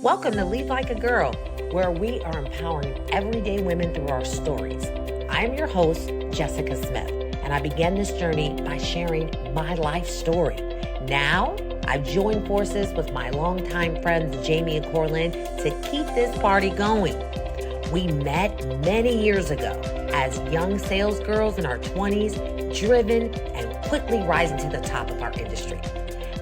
Welcome to Lead Like a Girl, where we are empowering everyday women through our stories. I'm your host, Jessica Smith, and I began this journey by sharing my life story. Now, I've joined forces with my longtime friends, Jamie and Coralyn, to keep this party going. We met many years ago as young sales girls in our 20s, driven and quickly rising to the top of our industry.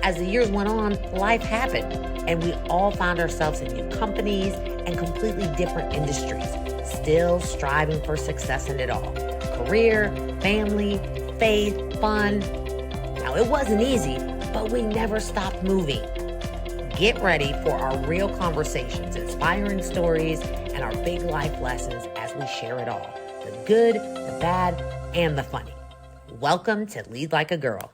As the years went on, life happened, and we all found ourselves in new companies and completely different industries, still striving for success in it all. Career, family, faith, fun. Now, it wasn't easy, but we never stopped moving. Get ready for our real conversations, inspiring stories, and our big life lessons as we share it all. The good, the bad, and the funny. Welcome to Lead Like a Girl.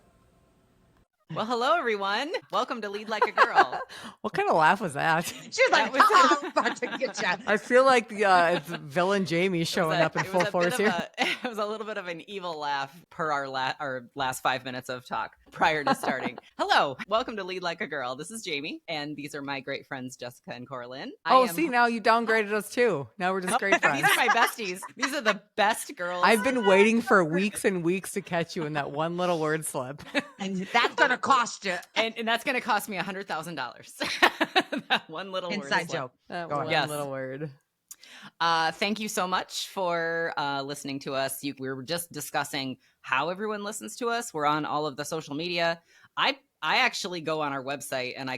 Well, hello, everyone. Welcome to Lead Like a Girl. What kind of laugh was that? She was like, I'm about to get you. I feel like it's villain Jamie showing up in full force here. It was a little bit of an evil laugh per our last 5 minutes of talk prior to starting. Hello. Welcome to Lead Like a Girl. This is Jamie, and these are my great friends, Jessica and Coralyn. Now you downgraded us too. Now we're just great friends. These are my besties. These are the best girls. I've been waiting for weeks and weeks to catch you in that one little word slip. And that's going to cost you. And that's going to cost me $100,000. That one little Inside word slip. joke. That one little word. Thank you so much for listening to us. We were just discussing how everyone listens to us. We're on all of the social media. I actually go on our website and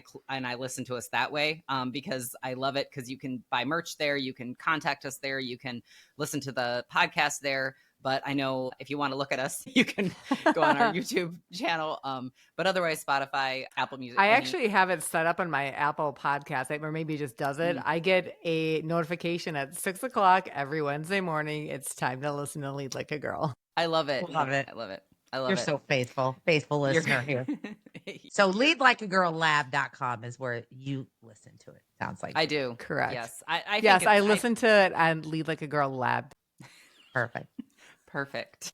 I listen to us that way because I love it, because you can buy merch there, you can contact us there, you can listen to the podcast there. But I know if you want to look at us, you can go on our YouTube channel. But otherwise, Spotify, Apple Music. I actually have it set up on my Apple podcast, or maybe it just does it. I get a notification at 6 o'clock every Wednesday morning. It's time to listen to Lead Like a Girl. I love it. Love it. I love it. I love You're it. so faithful listener here. So leadlikeagirllab.com is where you listen to it. Sounds like I do. Correct. Yes. I listen to it on Lead Like a Girl Lab. Perfect.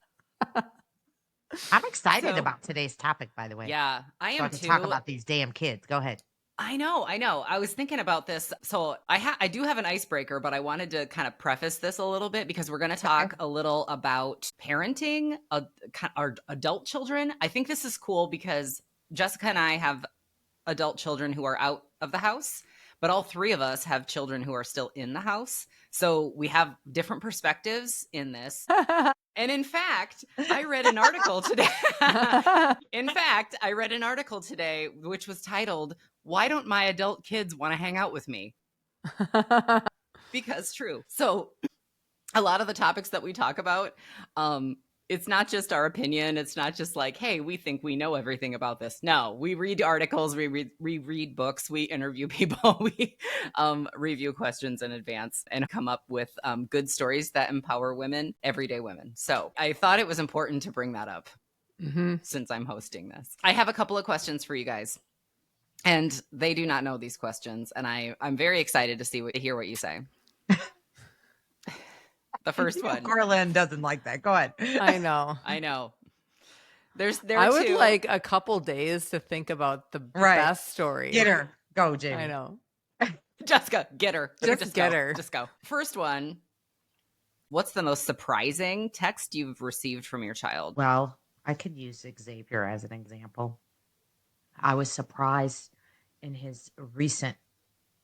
I'm excited about today's topic, by the way. Yeah, I am too. too. Talk about these damn kids. Go ahead. I know. I was thinking about this. So I do have an icebreaker, but I wanted to kind of preface this a little bit because we're going to talk a little about parenting our adult children. I think this is cool because Jessica and I have adult children who are out of the house, but all three of us have children who are still in the house. So we have different perspectives in this. And in fact, I read an article today. Which was titled, "Why Don't My Adult Kids Want to Hang Out with Me?" Because true. So a lot of the topics that we talk about, it's not just our opinion. It's not just like, hey, we think we know everything about this. No, we read articles, we read books, we interview people, we review questions in advance and come up with good stories that empower women, everyday women. So I thought it was important to bring that up since I'm hosting this. I have a couple of questions for you guys, and they do not know these questions. And I'm very excited to hear what you say. The first one. Coralyn doesn't like that. Go ahead. I know. I would like a couple days to think about the best story. Get her. Go, Jamie. I know. Jessica, get her. Just get her. Just go. First one. What's the most surprising text you've received from your child? Well, I could use Xavier as an example. I was surprised in his recent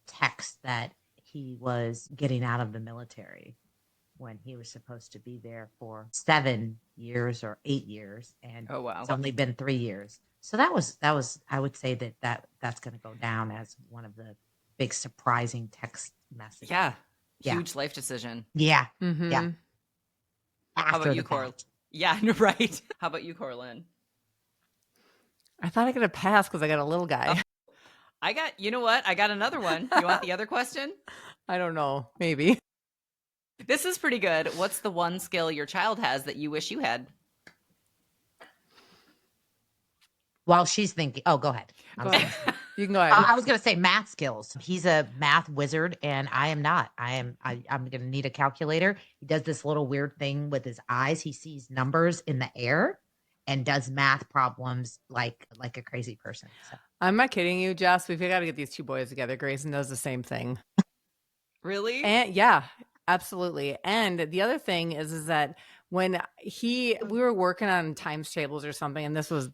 text that he was getting out of the military when he was supposed to be there for 7 years or 8 years. And it's only been 3 years. So that was, I would say that's going to go down as one of the big surprising text messages. Yeah. Huge life decision. Yeah. Mm-hmm. Yeah. How about you, Coralyn? Yeah, right. How about you, Coralyn? I thought I got a pass because I got a little guy. You know what? I got another one. You want the other question? I don't know. Maybe. This is pretty good. What's the one skill your child has that you wish you had? While she's thinking. Oh, go ahead. You can go ahead. I was going to say math skills. He's a math wizard, and I am not. I'm going to need a calculator. He does this little weird thing with his eyes. He sees numbers in the air and does math problems like a crazy person. So. I'm not kidding you, Jess. We've got to get these two boys together. Grayson does the same thing. Really? And yeah, absolutely. And the other thing is that when we were working on times tables or something, and this was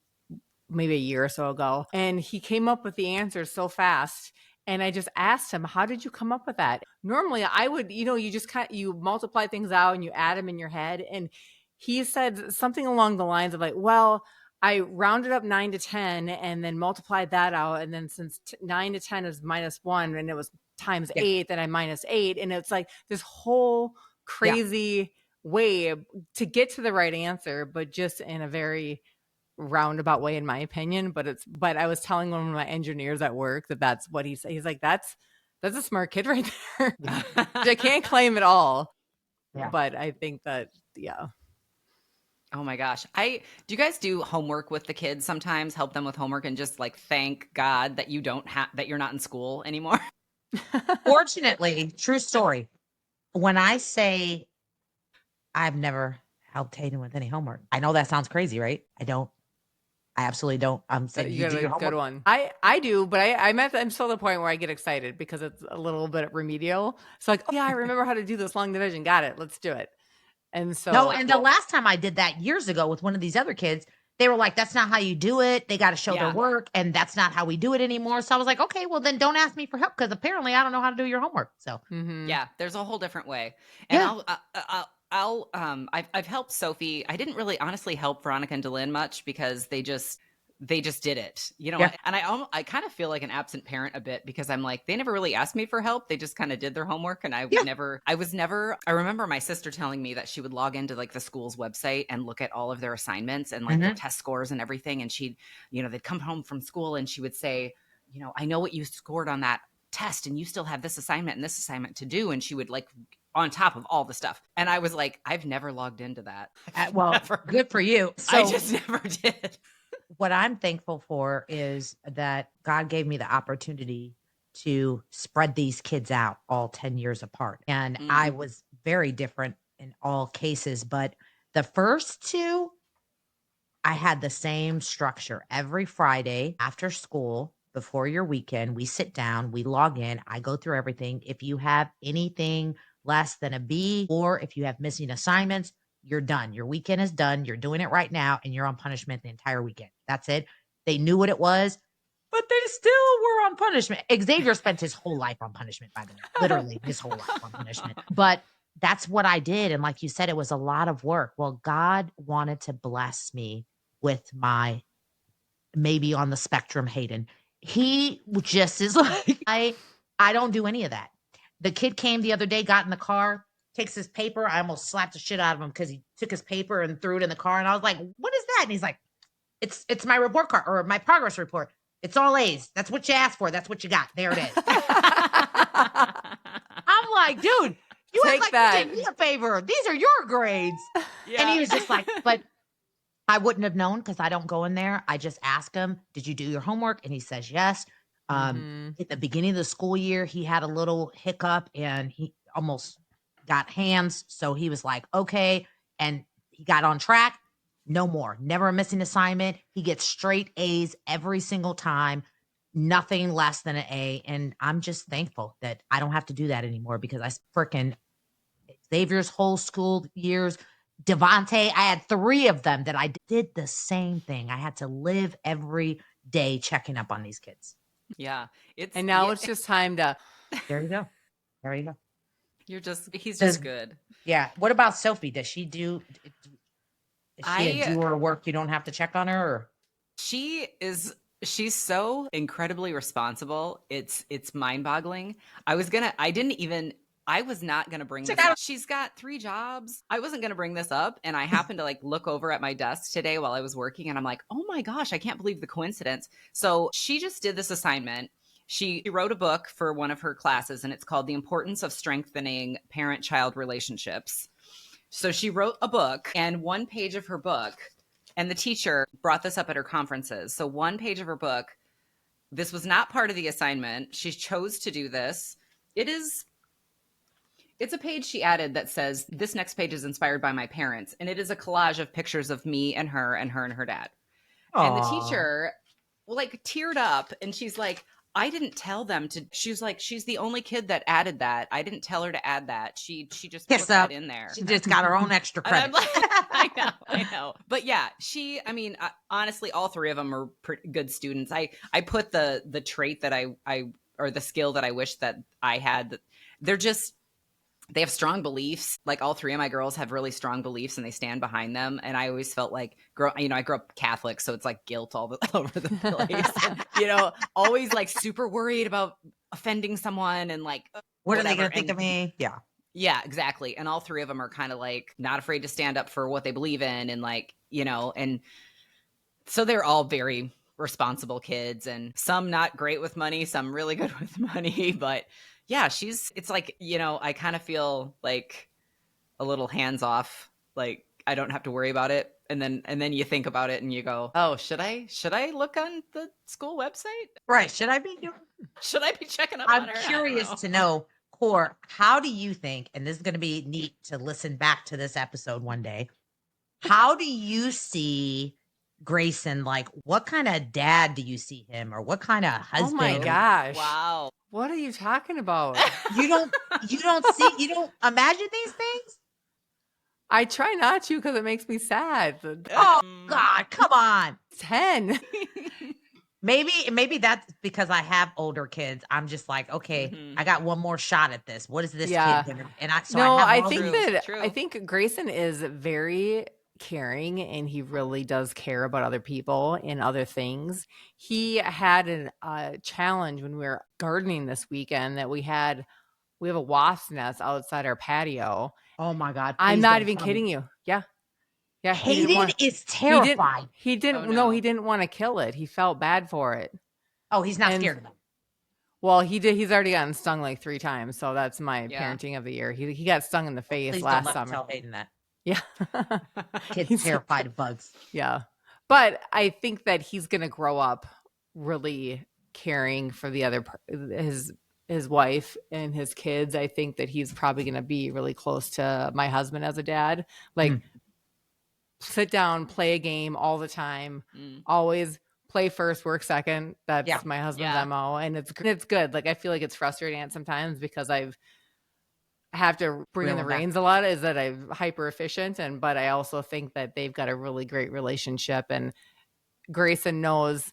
maybe a year or so ago, and he came up with the answers so fast. And I just asked him, how did you come up with that? Normally I would, you just you multiply things out and you add them in your head. And he said something along the lines of like, well, I rounded up 9 to 10 and then multiplied that out. And then since 9 to 10 is -1 and it was times 8, then I -8. And it's like this whole crazy way to get to the right answer, but just in a very roundabout way, in my opinion. But I was telling one of my engineers at work that's what he said. He's like, that's a smart kid right there. I can't claim it all. Yeah. But I think that, yeah. Oh my gosh. Do you guys do homework with the kids sometimes, help them with homework and just like thank God that that you're not in school anymore? Fortunately, true story. When I say I've never helped Hayden with any homework, I know that sounds crazy, right? I don't. I absolutely don't. I'm saying You you do got your a good homework. one. I do, but I'm still at the point where I get excited because it's a little bit remedial. So like, oh yeah, I remember how to do this long division. Got it. Let's do it. And so No, and the last time I did that years ago with one of these other kids, they were like, that's not how you do it. They got to show their Yeah. work, and that's not how we do it anymore. So I was like, okay, well, then don't ask me for help because apparently I don't know how to do your homework. So, Yeah, there's a whole different way. And I've helped Sophie. I didn't really honestly help Veronica and Delynn much because they just did it, Yeah. And I kind of feel like an absent parent a bit because I'm like, they never really asked me for help. They just kind of did their homework. And I remember my sister telling me that she would log into like the school's website and look at all of their assignments and like their test scores and everything. And she'd, they'd come home from school and she would say, I know what you scored on that test and you still have this assignment and this assignment to do. And she would like on top of all the stuff. And I was like, I've never logged into that. Well, good for you. So I just never did. what I'm thankful for is that God gave me the opportunity to spread these kids out all 10 years apart. And I was very different in all cases, but the first two, I had the same structure. Every Friday after school, before your weekend, we sit down, we log in, I go through everything. If you have anything less than a B, or if you have missing assignments, you're done. Your weekend is done. You're doing it right now, and you're on punishment the entire weekend. That's it. They knew what it was, but they still were on punishment. Xavier spent his whole life on punishment, by the way, literally his whole life on punishment. But that's what I did. And like you said, it was a lot of work. Well, God wanted to bless me with my maybe on the spectrum Hayden. He just is like, I don't do any of that. The kid came the other day, got in the car, takes his paper. I almost slapped the shit out of him because he took his paper and threw it in the car. And I was like, what is that? And he's like, it's my report card or my progress report. It's all A's. That's what you asked for. That's what you got. There it is. I'm like, dude, you act like you did me a favor. These are your grades. Yeah. And he was just like, but I wouldn't have known because I don't go in there. I just ask him, did you do your homework? And he says yes. At the beginning of the school year, he had a little hiccup and he almost got hands. So he was like, okay. And he got on track. No more. Never a missing assignment. He gets straight A's every single time. Nothing less than an A. And I'm just thankful that I don't have to do that anymore because I freaking Xavier's whole school years, Devontae, I had 3 of them that I did the same thing. I had to live every day checking up on these kids. Yeah. And now it's just time to. There you go. There you go. He's just good. Yeah. What about Sophie? Does she do her work? You don't have to check on her? Or? She's so incredibly responsible. It's mind-boggling. I was not going to bring this up. She's got 3 jobs. I wasn't going to bring this up. And I happened to like look over at my desk today while I was working. And I'm like, oh my gosh, I can't believe the coincidence. So she just did this assignment. She wrote a book for one of her classes and it's called The Importance of Strengthening Parent-Child Relationships. So she wrote a book and one page of her book, and the teacher brought this up at her conferences. So one page of her book, this was not part of the assignment. She chose to do this. It's a page she added that says, this next page is inspired by my parents. And it is a collage of pictures of me and her and her dad. Aww. And the teacher like teared up, and she's like, I didn't tell them to. She's like, she's the only kid that added that. I didn't tell her to add that. She just put that in there. She just got her own extra And I'm credit. like, I know. But yeah, I mean, honestly, all three of them are pretty good students. I put the trait that I or the skill that I wish that I had. They're just, they have strong beliefs. Like all three of my girls have really strong beliefs and they stand behind them. And I always felt like, I grew up Catholic, so it's like guilt all over the place. And, always like super worried about offending someone and like, what are they going to think of me? Yeah. Yeah, exactly. And all three of them are kind of like not afraid to stand up for what they believe in. And like, and so they're all very responsible kids, and some not great with money, some really good with money. But yeah, it's like, I kind of feel like a little hands off, like I don't have to worry about it. And then you think about it and you go, oh, should I look on the school website? Right. Should I be checking up on her? I'm curious to know, Cor, how do you think, and this is going to be neat to listen back to this episode one day, how do you see Grayson? Like, what kind of dad do you see him, or what kind of husband? Oh my gosh. Wow. What are you talking about? You don't imagine these things? I try not to because it makes me sad. Oh God, come on. 10. Maybe that's because I have older kids. I'm just like, okay, I got one more shot at this. What is this kid gonna? And I think Grayson is very caring and he really does care about other people and other things. He had a challenge when we were gardening this weekend that we have a wasp nest outside our patio. Oh my God. I'm not even kidding you. Yeah. Yeah. Hayden is terrified. He didn't want to kill it. He felt bad for it. Oh, he's not scared of it. Well, he did. He's already gotten stung like 3 times. So that's my parenting of the year. He got stung in the face last summer. Tell Hayden that. Yeah. Kid's terrified of bugs. Yeah. But I think that he's going to grow up really caring for the other, his wife and his kids. I think that he's probably going to be really close to my husband as a dad. Like sit down, play a game all the time, always play first, work second. That's my husband's MO. And it's good. Like, I feel like it's frustrating at sometimes because I have to bring in the reins a lot, is that I'm hyper efficient. But I also think that they've got a really great relationship, and Grayson knows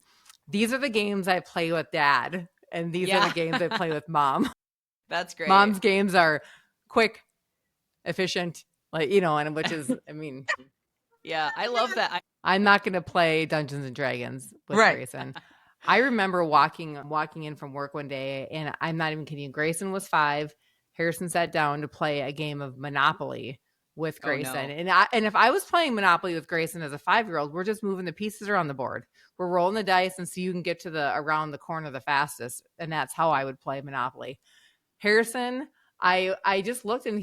these are the games I play with dad. And these are the games I play with mom. That's great. Mom's games are quick, efficient, like, and which is, I mean. Yeah, I love that. I'm not going to play Dungeons and Dragons with Grayson. I remember walking in from work one day, and I'm not even kidding you. Grayson was 5. Harrison sat down to play a game of Monopoly with Grayson. Oh, no. And if I was playing Monopoly with Grayson as a 5-year-old, we're just moving the pieces around the board. We're rolling the dice and so you can get to around the corner the fastest. And that's how I would play Monopoly. Harrison, I just looked and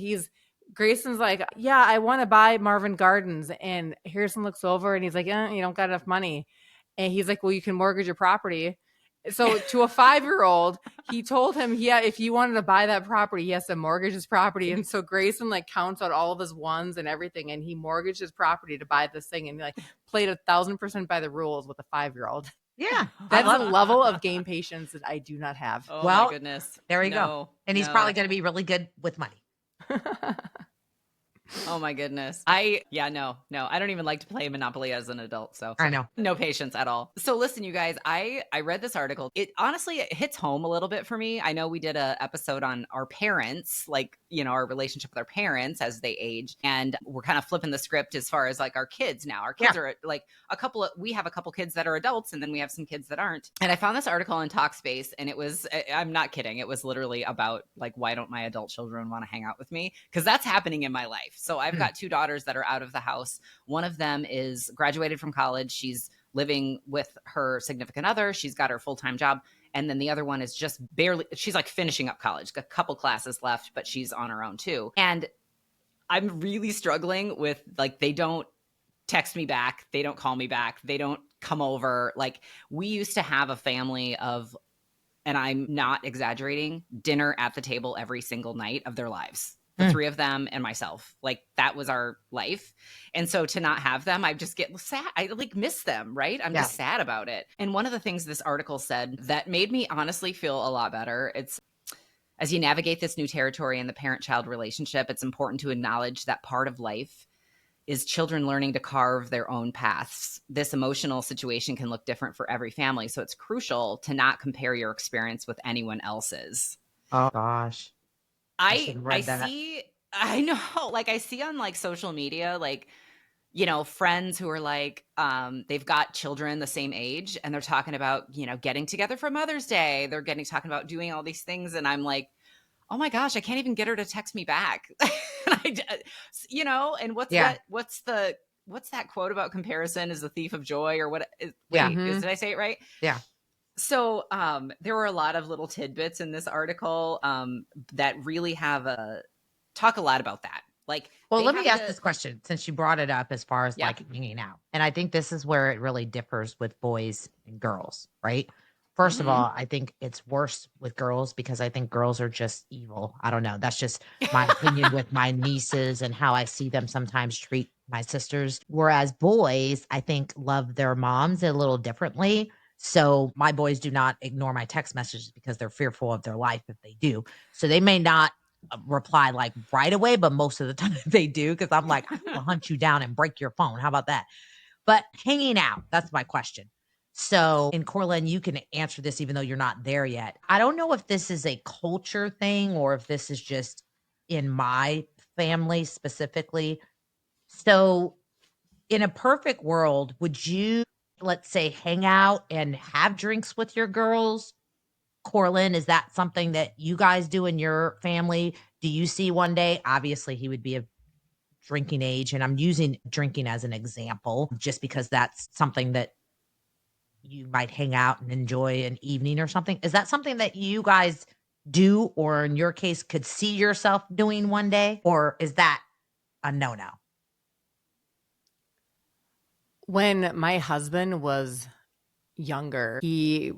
Grayson's like, yeah, I want to buy Marvin Gardens. And Harrison looks over and he's like, you don't got enough money. And he's like, well, you can mortgage your property. So to a 5-year-old, he told him, if you wanted to buy that property, he has to mortgage his property. And so Grayson counts out all of his ones and everything. And he mortgaged his property to buy this thing and played 1,000% by the rules with a 5-year-old. Yeah. That's a level of game patience that I do not have. Oh, my goodness. There you go. And he's probably going to be really good with money. Oh my goodness. No, I don't even like to play Monopoly as an adult. So I know. No patience at all. So listen, you guys, I read this article. It hits home a little bit for me. I know we did an episode on our parents, our relationship with our parents as they age. And we're kind of flipping the script as far as our kids now. Our kids are we have a couple kids that are adults and then we have some kids that aren't. And I found this article in Talkspace and I'm not kidding. It was literally about why don't my adult children want to hang out with me? Because that's happening in my life. So I've got 2 daughters that are out of the house. One of them is graduated from college. She's living with her significant other. She's got her full-time job. And then the other one is just she's finishing up college, a couple classes left, but she's on her own too. And I'm really struggling with they don't text me back. They don't call me back. They don't come over. We used to have a family of, and I'm not exaggerating, dinner at the table every single night of their lives. the three of them and myself. Like that was our life. And so to not have them, I just get sad. I like miss them, right? I'm just sad about it. And one of the things this article said that made me honestly feel a lot better, it's as you navigate this new territory in the parent-child relationship, it's important to acknowledge that part of life is children learning to carve their own paths. This emotional situation can look different for every family. So it's crucial to not compare your experience with anyone else's. Oh gosh. I see, I know, like I see on like social media, like, you know, friends who are like, they've got children the same age and they're talking about, you know, getting together for Mother's Day. They're talking about doing all these things. And I'm like, oh my gosh, I can't even get her to text me back. You know, and what's that quote about comparison is the thief of joy or what? Did I say it right? Yeah. So there were a lot of little tidbits in this article that really talk a lot about that. Like, well, let me ask this question since you brought it up as far as like hanging out. And I think this is where it really differs with boys and girls, right? First of all, I think it's worse with girls because I think girls are just evil. I don't know. That's just my opinion with my nieces and how I see them sometimes treat my sisters. Whereas boys, I think, love their moms a little differently. So my boys do not ignore my text messages because they're fearful of their life if they do. So they may not reply like right away, but most of the time they do because I'm like, I will hunt you down and break your phone. How about that? But hanging out, that's my question. So, and Coralyn, you can answer this even though you're not there yet. I don't know if this is a culture thing or if this is just in my family specifically. So, in a perfect world, would you, let's say, hang out and have drinks with your girls? Coralyn, is that something that you guys do in your family? Do you see one day? Obviously, he would be of drinking age, and I'm using drinking as an example just because that's something that you might hang out and enjoy an evening or something. Is that something that you guys do, or in your case, could see yourself doing one day? Or is that a no-no? When my husband was younger, he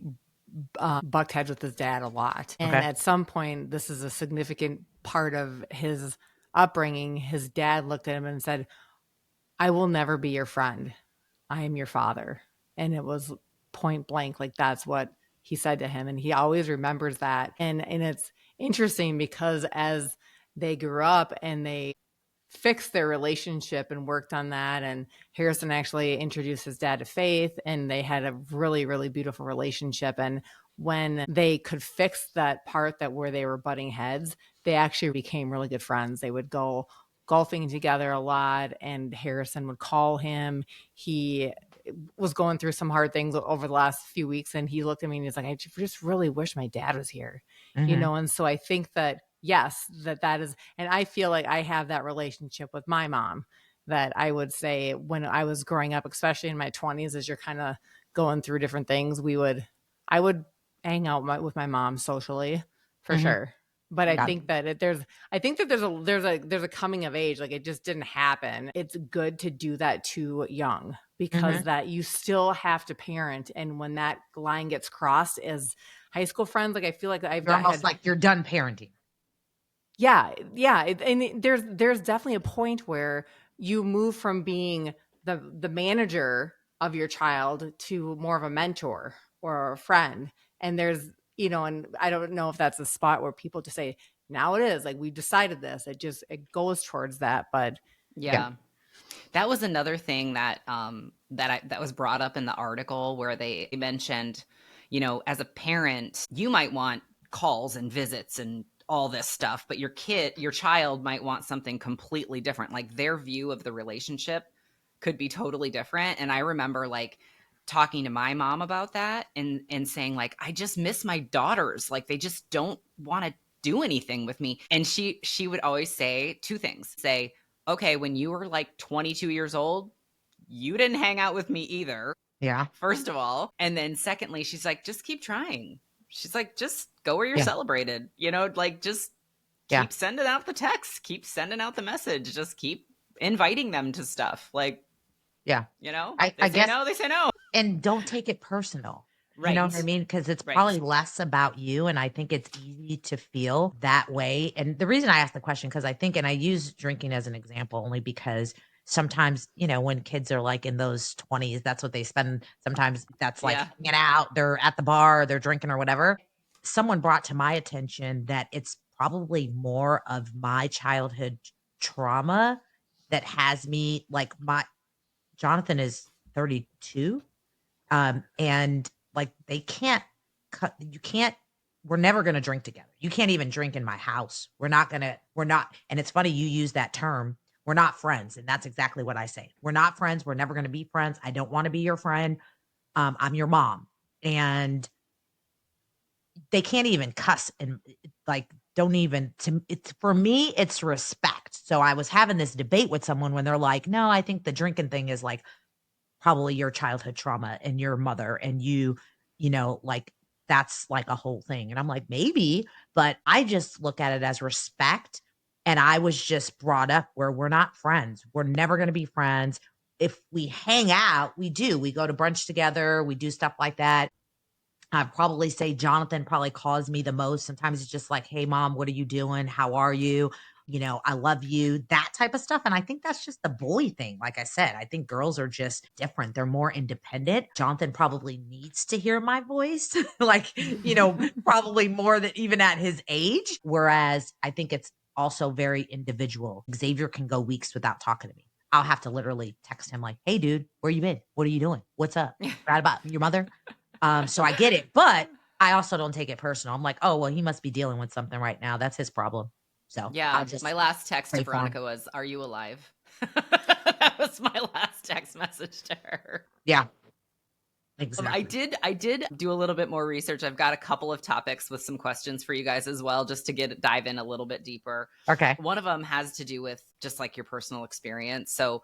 bucked heads with his dad a lot. And at some point, this is a significant part of his upbringing. His dad looked at him and said, I will never be your friend. I am your father. And it was point blank. Like that's what he said to him. And he always remembers that. And it's interesting because as they grew up and they fixed their relationship and worked on that, and Harrison actually introduced his dad to faith, and they had a really, really beautiful relationship. And when they could fix that part that where they were butting heads, they actually became really good friends. They would go golfing together a lot, and Harrison would call him. He was going through some hard things over the last few weeks, and he looked at me and he's like, I just really wish my dad was here, you know? And so I think that, yes, that is, and I feel like I have that relationship with my mom that I would say when I was growing up, especially in my 20s, as you're kind of going through different things, I would hang out with my mom socially for sure. But I think that there's a coming of age, like it just didn't happen. It's good to do that too young because that you still have to parent. And when that line gets crossed as high school friends, like I feel like you're almost like you're done parenting. Yeah. And there's definitely a point where you move from being the manager of your child to more of a mentor or a friend. And there's, you know, and I don't know if that's a spot where people just say, now it is like, we decided this, it goes towards that. But yeah. That was another thing that, that was brought up in the article where they mentioned, you know, as a parent, you might want calls and visits and all this stuff, but your child might want something completely different. Like their view of the relationship could be totally different. And I remember like talking to my mom about that and saying like, I just miss my daughters. Like they just don't want to do anything with me. And she would always say two things. Say, okay, when you were like 22 years old, you didn't hang out with me either. Yeah. First of all. And then secondly, she's like, just keep trying. She's like, just go where you're celebrated, you know, like just keep sending out the text, keep sending out the message, just keep inviting them to stuff. Like, you know, I guess no, they say no. And don't take it personal. You know Right. what I mean? Because it's Right. probably less about you. And I think it's easy to feel that way. And the reason I asked the question, because I think, and I use drinking as an example only because sometimes, when kids are like in those 20s, that's what they spend. Sometimes that's like Yeah. hanging out, they're at the bar, they're drinking or whatever. Someone brought to my attention that it's probably more of my childhood trauma that has me like Jonathan is 32. And like they can't cut, you can't, we're never going to drink together. You can't even drink in my house. We're not. And it's funny you use that term. We're not friends. And that's exactly what I say. We're not friends. We're never going to be friends. I don't want to be your friend. I'm your mom. And they can't even cuss and like, don't even to it's for me, it's respect. So I was having this debate with someone when they're like, no, I think the drinking thing is like probably your childhood trauma and your mother and like that's like a whole thing. And I'm like, maybe, but I just look at it as respect. And I was just brought up where we're not friends. We're never going to be friends. If we hang out, we do. We go to brunch together, we do stuff like that. I'd probably say Jonathan probably calls me the most. Sometimes it's just like, hey, mom, what are you doing? How are you? I love you, that type of stuff. And I think that's just the boy thing. Like I said, I think girls are just different. They're more independent. Jonathan probably needs to hear my voice, like, probably more than even at his age. Whereas I think it's also very individual. Xavier can go weeks without talking to me. I'll have to literally text him like, hey, dude, where you been? What are you doing? What's up? Right about your mother? So I get it, but I also don't take it personal. I'm like, oh, well, he must be dealing with something right now. That's his problem. So I'll Yeah. My just last text to pray for him. Veronica was, "Are you alive?" That was my last text message to her. Yeah, I exactly. did do a little bit more research. I've got a couple of topics with some questions for you guys as well, just to dive in a little bit deeper. Okay. One of them has to do with just like your personal experience. So,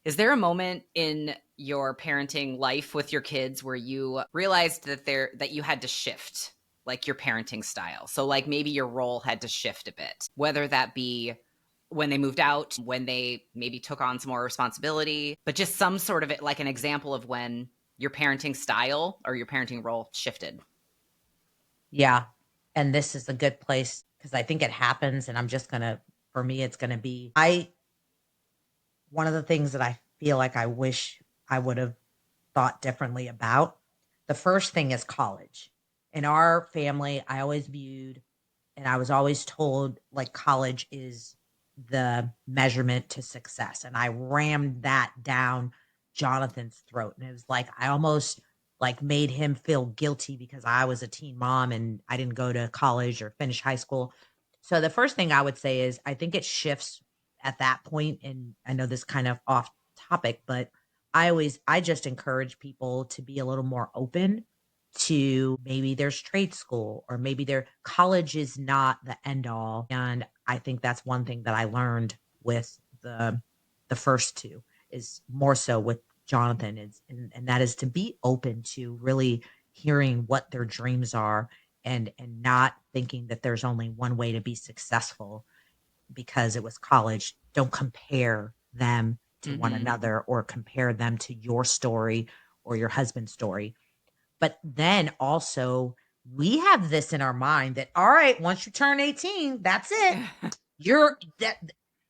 is there a moment in your parenting life with your kids where you realized that you had to shift like your parenting style? So like maybe your role had to shift a bit, whether that be when they moved out, when they maybe took on some more responsibility, but just some sort of it, like an example of when your parenting style or your parenting role shifted. Yeah. And this is a good place because I think it happens. And I'm just going to, for me, it's going to be, one of the things that I feel like I wish I would have thought differently about. The first thing is college. In our family, I always viewed and I was always told like college is the measurement to success. And I rammed that down Jonathan's throat. And it was like I almost like made him feel guilty because I was a teen mom and I didn't go to college or finish high school. So the first thing I would say is I think it shifts at that point. And I know this kind of off topic, but I just encourage people to be a little more open to maybe there's trade school or maybe their college is not the end all. And I think that's one thing that I learned with the first two is more so with Jonathan is and that is to be open to really hearing what their dreams are and not thinking that there's only one way to be successful because it was college. Don't compare them to one another or compare them to your story or your husband's story. But then also, we have this in our mind that, all right, once you turn 18, that's it. You're that.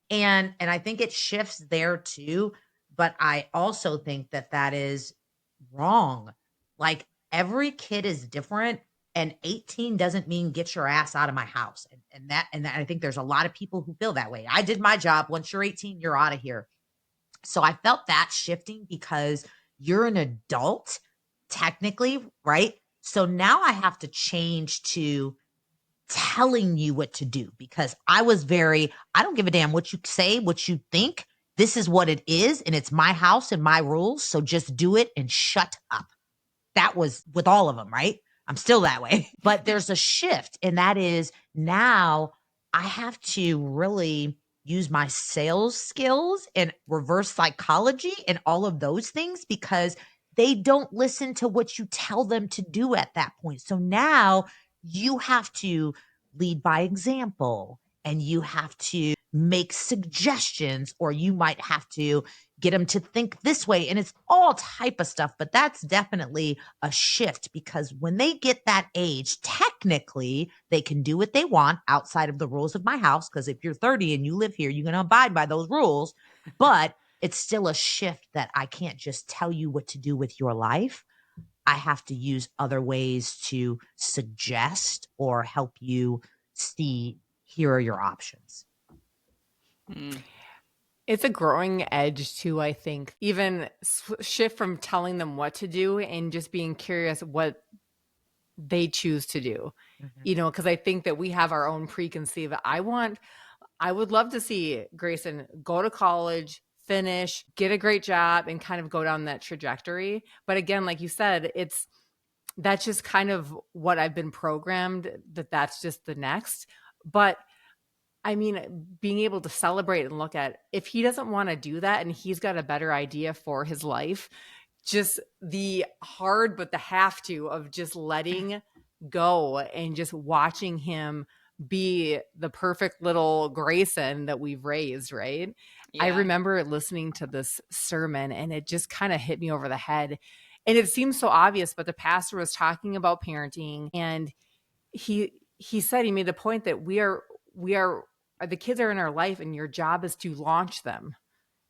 And I think it shifts there too. But I also think that that is wrong. Like every kid is different. And 18 doesn't mean get your ass out of my house. And I think there's a lot of people who feel that way. I did my job. Once you're 18, you're out of here. So I felt that shifting because you're an adult, technically, right? So now I have to change to telling you what to do because I don't give a damn what you say, what you think. This is what it is, and it's my house and my rules. So just do it and shut up. That was with all of them, right? I'm still that way. But there's a shift, and that is now I have to really use my sales skills and reverse psychology and all of those things because they don't listen to what you tell them to do at that point. So now you have to lead by example and you have to make suggestions or you might have to get them to think this way. And it's all type of stuff, but that's definitely a shift because when they get that age, technically they can do what they want outside of the rules of my house. Because if you're 30 and you live here, you're going to abide by those rules. But it's still a shift that I can't just tell you what to do with your life. I have to use other ways to suggest or help you see, here are your options. It's a growing edge too, I think. Even shift from telling them what to do and just being curious what they choose to do. Because I think that we have our own preconceived. I would love to see Grayson go to college, finish, get a great job, and kind of go down that trajectory. But again, like you said, that's just kind of what I've been programmed, that's just the next. But I mean, being able to celebrate and look at if he doesn't want to do that and he's got a better idea for his life, just the hard but the have to of just letting go and just watching him be the perfect little Grayson that we've raised, right? Yeah. I remember listening to this sermon and it just kind of hit me over the head. And it seems so obvious, but the pastor was talking about parenting and he said, he made the point that we are the kids are in our life and your job is to launch them.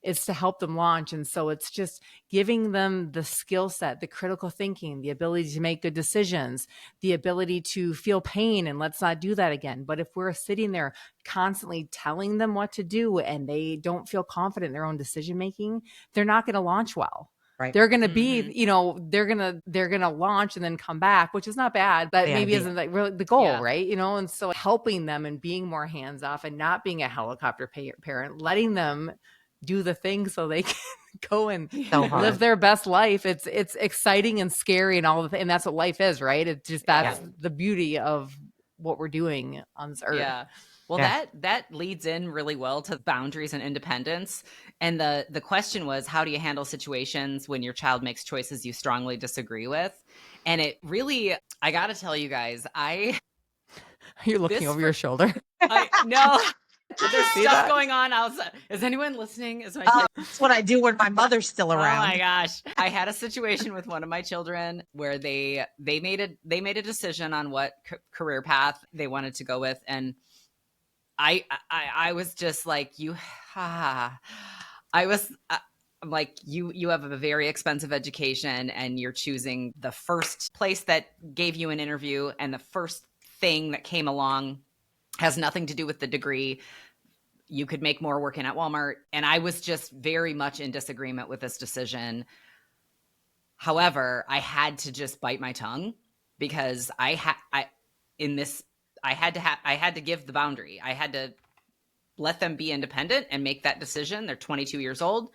It's to help them launch. And so it's just giving them the skill set, the critical thinking, the ability to make good decisions, the ability to feel pain and let's not do that again. But if we're sitting there constantly telling them what to do and they don't feel confident in their own decision making, they're not going to launch well. Right. They're going to be, they're going to launch and then come back, which is not bad, but maybe isn't like really the goal, right? And so helping them and being more hands off and not being a helicopter parent, letting them do the thing so they can go and live their best life. It's exciting and scary and all and that's what life is, right? It's just, that's the beauty of what we're doing on this earth. Yeah. Well, that leads in really well to boundaries and independence. And the question was, how do you handle situations when your child makes choices you strongly disagree with? And it really, I got to tell you guys, You're looking over your shoulder. No, there's stuff going on outside. Is anyone listening? That's what I do when my mother's still around. Oh my gosh. I had a situation with one of my children where they made a decision on what career path they wanted to go with. And I was just like, I'm like, you have a very expensive education and you're choosing the first place that gave you an interview and the first thing that came along has nothing to do with the degree. You could make more working at Walmart. And I was just very much in disagreement with this decision. However, I had to just bite my tongue because I had to give the boundary. I had to let them be independent and make that decision. They're 22 years old.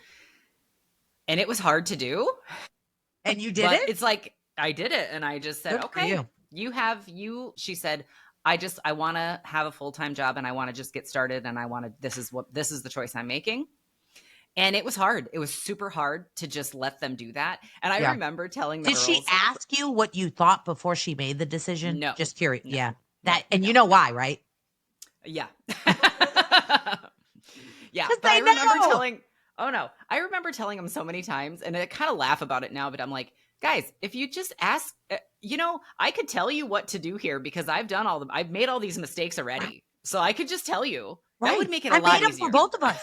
And it was hard to do. And you did it? It's like, I did it. And I just said, okay, she said, I want to have a full-time job and I want to just get started. And this is the choice I'm making. And it was hard. It was super hard to just let them do that. And I remember telling the girls. Did she ask you what you thought before she made the decision? No. Just curious. No. Yeah. You know why, right? Yeah. Yeah. But I remember telling them so many times, and I kind of laugh about it now, but I'm like, guys, if you just ask, I could tell you what to do here because I've made all these mistakes already. So I could just tell you. Right. That would make it a lot easier. I made them for both of us.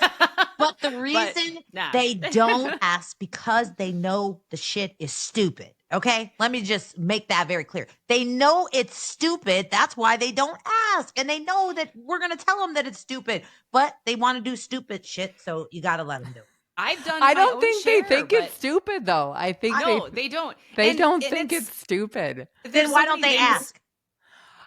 But the reason they don't ask because they know the shit is stupid. Okay? Let me just make that very clear. They know it's stupid. That's why they don't ask. And they know that we're going to tell them that it's stupid. But they want to do stupid shit, so you got to let them do it. I don't think they think it's stupid, though. I think they don't. They don't think it's stupid. Then why don't they ask?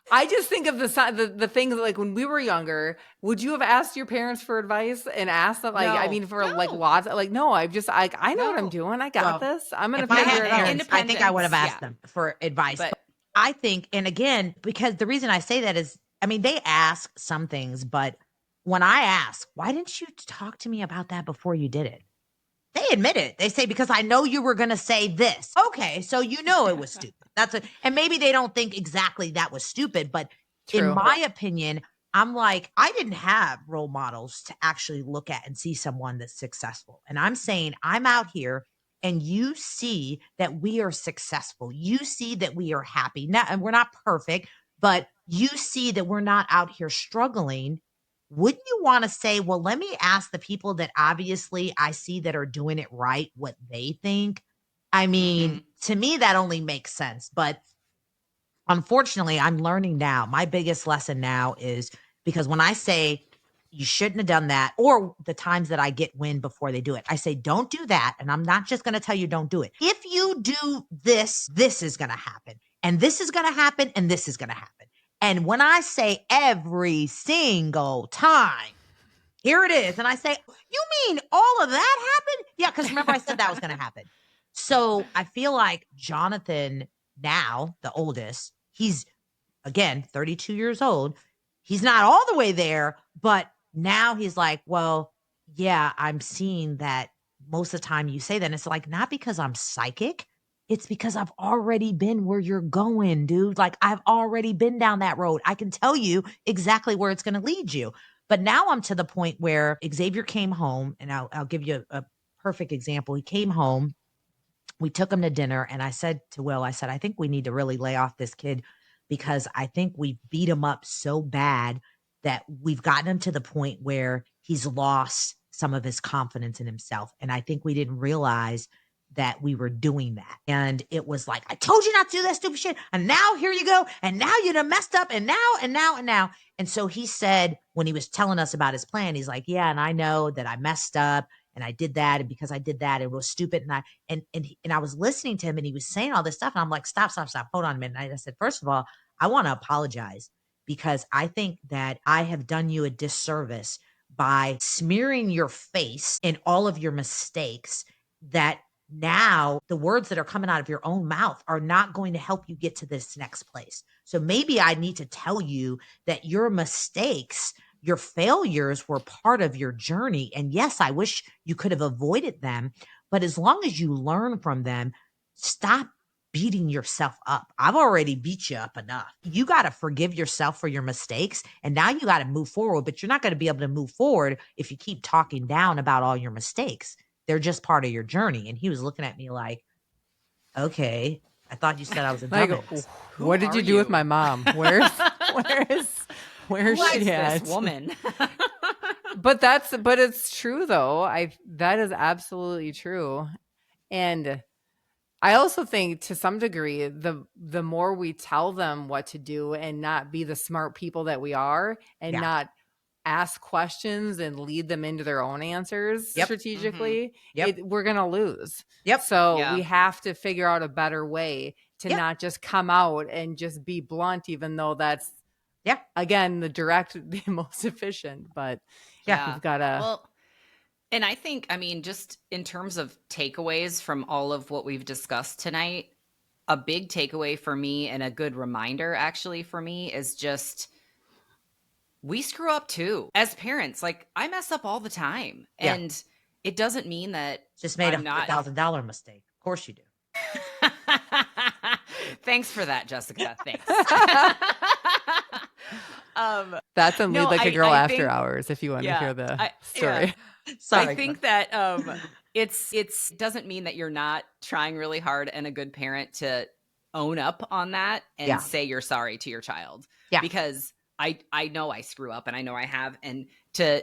I just think of the things like when we were younger, would you have asked your parents for advice and asked them like lots like, no, I know what I'm doing. I got this. I'm going to figure it out. I think I would have asked them for advice. But I think, and again, because the reason I say that is, they ask some things, but when I ask, why didn't you talk to me about that before you did it? They admit it. They say, because I know you were going to say this. Okay, so you know it was stupid. And maybe they don't think exactly that was stupid, but in my opinion, I'm like, I didn't have role models to actually look at and see someone that's successful. And I'm saying, I'm out here and you see that we are successful. You see that we are happy. Now, and we're not perfect, but you see that we're not out here struggling. Wouldn't you want to say, well, let me ask the people that obviously I see that are doing it right what they think? I mean, to me, that only makes sense. But unfortunately, I'm learning now. My biggest lesson now is because when I say you shouldn't have done that, or the times that I get wind before they do it, I say, don't do that. And I'm not just going to tell you don't do it. If you do this, this is going to happen. And this is going to happen. And this is going to happen. And when I say every single time, here it is. And I say, you mean all of that happened? Yeah, because remember I said that was going to happen. So I feel like Jonathan, now the oldest, he's again 32 years old. He's not all the way there, but now he's like, well, yeah, I'm seeing that most of the time you say that. And it's like, not because I'm psychic. It's because I've already been where you're going, dude. Like, I've already been down that road. I can tell you exactly where it's going to lead you. But now I'm to the point where Xavier came home, and I'll give you a perfect example. He came home, we took him to dinner, and I said to Will, I said, I think we need to really lay off this kid because I think we beat him up so bad that we've gotten him to the point where he's lost some of his confidence in himself. And I think we didn't realize that we were doing that. And it was like, I told you not to do that stupid shit. And now here you go. And now you done messed up. And now, and now, and now. And so he said, when he was telling us about his plan, he's like, yeah, and I know that I messed up and I did that. And because I did that, it was stupid. And I was listening to him and he was saying all this stuff. And I'm like, stop. Hold on a minute. And I said, first of all, I want to apologize because I think that I have done you a disservice by smearing your face in all of your mistakes, that now the words that are coming out of your own mouth are not going to help you get to this next place. So maybe I need to tell you that your mistakes, your failures were part of your journey. And yes, I wish you could have avoided them, but as long as you learn from them, stop beating yourself up. I've already beat you up enough. You got to forgive yourself for your mistakes. And now you got to move forward, but you're not going to be able to move forward if you keep talking down about all your mistakes. They're just part of your journey. And he was looking at me like, okay, I thought you said I was a Like, dumbass. what did you do with my mom? Where's she at? This woman? But it's true though. That is absolutely true. And I also think to some degree, the more we tell them what to do and not be the smart people that we are and not ask questions and lead them into their own answers strategically, we're going to lose. So we have to figure out a better way to not just come out and just be blunt, even though that's, again, the most efficient. But we've got to. Well, and I think, I mean, just in terms of takeaways from all of what we've discussed tonight, a big takeaway for me and a good reminder actually for me is just, we screw up too as parents. Like, I mess up all the time, and it doesn't mean that just made $100,000 mistake. Of course you do. Thanks for that, Jessica. Thanks. That's on Lead Like a Girl After Hours if you want to hear the story. Sorry, I think that it's doesn't mean that you're not trying really hard and a good parent to own up on that and say you're sorry to your child. Because I know I screw up and I know I have, and to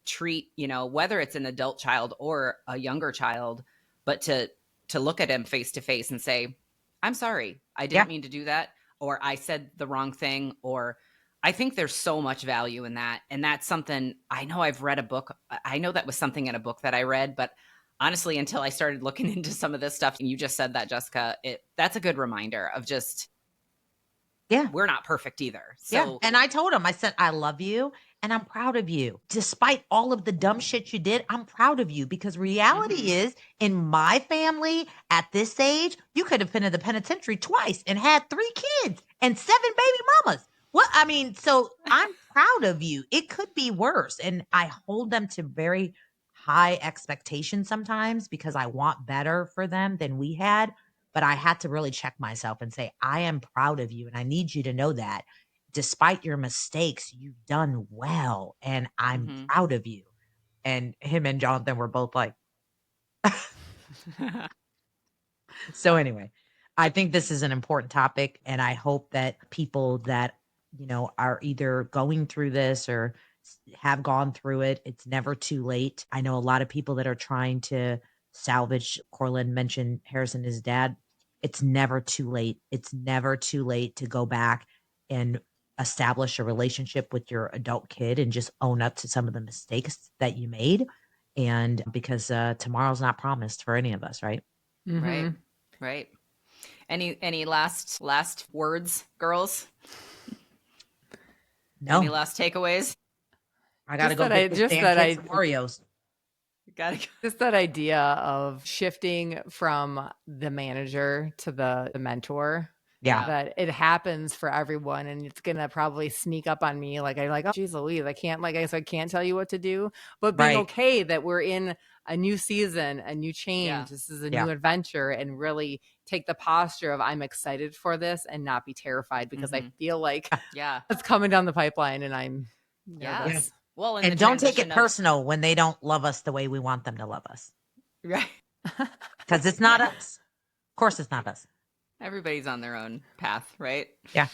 treat, whether it's an adult child or a younger child, but to look at him face to face and say, I'm sorry, I didn't mean to do that, or I said the wrong thing, or I think there's so much value in that. And that's something I know I've read a book. I know that was something in a book that I read, but honestly, until I started looking into some of this stuff, and you just said that, Jessica, that's a good reminder of just, we're not perfect either. So, and I told him, I said, I love you and I'm proud of you. Despite all of the dumb shit you did, I'm proud of you, because reality is, in my family at this age, you could have been in the penitentiary twice and had 3 kids and 7 baby mamas. Well, I mean, so I'm proud of you. It could be worse. And I hold them to very high expectations sometimes because I want better for them than we had. But I had to really check myself and say, I am proud of you. And I need you to know that. despite your mistakes, you've done well and I'm Mhm. proud of you. And him and Jonathan were both like, so anyway, I think this is an important topic, and I hope that people that, are either going through this or have gone through it, it's never too late. I know a lot of people that are trying to salvage. Corlyn mentioned Harrison, his dad. It's never too late. It's never too late to go back and establish a relationship with your adult kid and just own up to some of the mistakes that you made. And because tomorrow's not promised for any of us, right? Right. Right. Any last words, girls? No, Any last takeaways? I gotta go get this damn kid some Oreos. Gotta go. Just that idea of shifting from the manager to the mentor. Yeah. That it happens for everyone, and it's gonna probably sneak up on me. Like, oh geez Louise, I can't tell you what to do. But being okay that we're in a new season, a new change, this is a new adventure, and really take the posture of I'm excited for this and not be terrified, because I feel like it's coming down the pipeline and I'm nervous. Well, and don't take it personal when they don't love us the way we want them to love us. Right. Because it's not us. Of course it's not us. Everybody's on their own path, right? Yeah.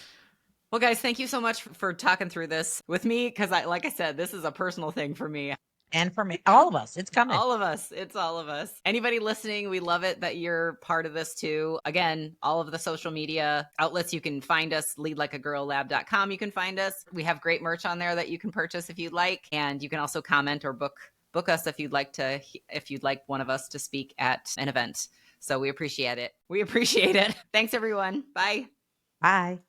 Well, guys, thank you so much for talking through this with me, because like I said, this is a personal thing for me. And for me, all of us, it's coming. All of us. It's all of us. Anybody listening, we love it that you're part of this too. Again, all of the social media outlets, you can find us, leadlikeagirllab.com. You can find us. We have great merch on there that you can purchase if you'd like. And you can also comment or book us if you'd like one of us to speak at an event. So we appreciate it. Thanks, everyone. Bye. Bye.